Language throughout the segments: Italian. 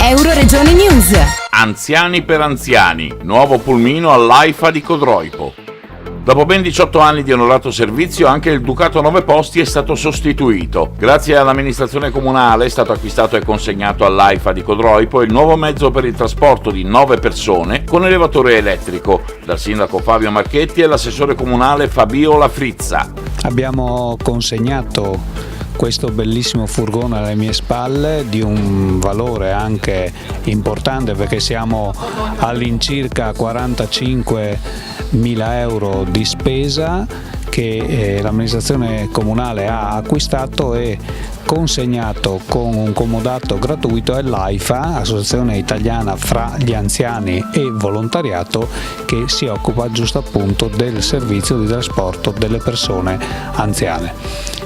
Euroregione News. Anziani per anziani, nuovo pulmino all'AIFA di Codroipo. Dopo ben 18 anni di onorato servizio, anche il Ducato 9 Posti è stato sostituito. Grazie all'amministrazione comunale è stato acquistato e consegnato all'AIFA di Codroipo il nuovo mezzo per il trasporto di 9 persone con elevatore elettrico, dal sindaco Fabio Marchetti e l'assessore comunale Fabio Lafrizza. Abbiamo consegnato questo bellissimo furgone alle mie spalle, di un valore anche importante perché siamo all'incirca 45.000 euro di spesa che l'amministrazione comunale ha acquistato e consegnato con un comodato gratuito all'AIFA, Associazione Italiana fra gli Anziani e Volontariato, che si occupa giusto appunto del servizio di trasporto delle persone anziane.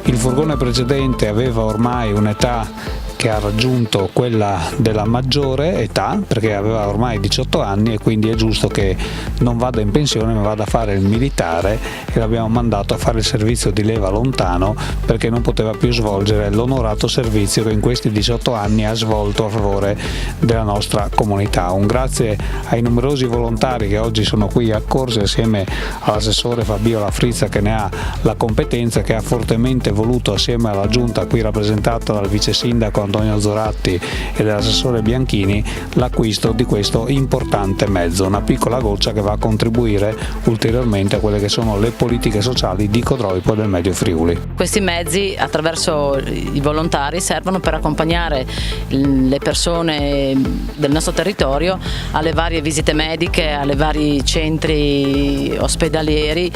Il furgone precedente aveva ormai un'età che ha raggiunto quella della maggiore età, perché aveva ormai 18 anni e quindi è giusto che non vada in pensione ma vada a fare il militare, e l'abbiamo mandato a fare il servizio di leva lontano perché non poteva più svolgere l'onorato servizio che in questi 18 anni ha svolto a favore della nostra comunità. Un grazie ai numerosi volontari che oggi sono qui accorsi assieme all'assessore Fabio Lafrizza, che ne ha la competenza, che ha fortemente voluto, assieme alla giunta qui rappresentata dal vice sindaco Antonio Zoratti e dell'assessore Bianchini, l'acquisto di questo importante mezzo, una piccola goccia che va a contribuire ulteriormente a quelle che sono le politiche sociali di Codroipo e del Medio Friuli. Questi mezzi, attraverso i volontari, servono per accompagnare le persone del nostro territorio alle varie visite mediche, alle vari centri ospedalieri,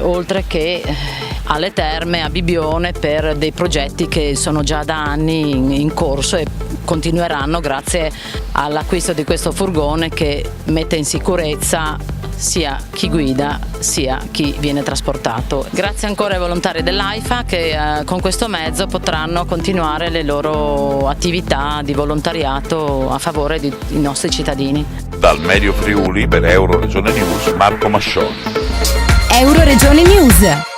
oltre che alle terme, a Bibbione, per dei progetti che sono già da anni in corso e continueranno grazie all'acquisto di questo furgone che mette in sicurezza sia chi guida sia chi viene trasportato. Grazie ancora ai volontari dell'AIFA che con questo mezzo potranno continuare le loro attività di volontariato a favore dei nostri cittadini. Dal Medio Friuli per Euroregione News, Marco Mascioni. Euroregione News.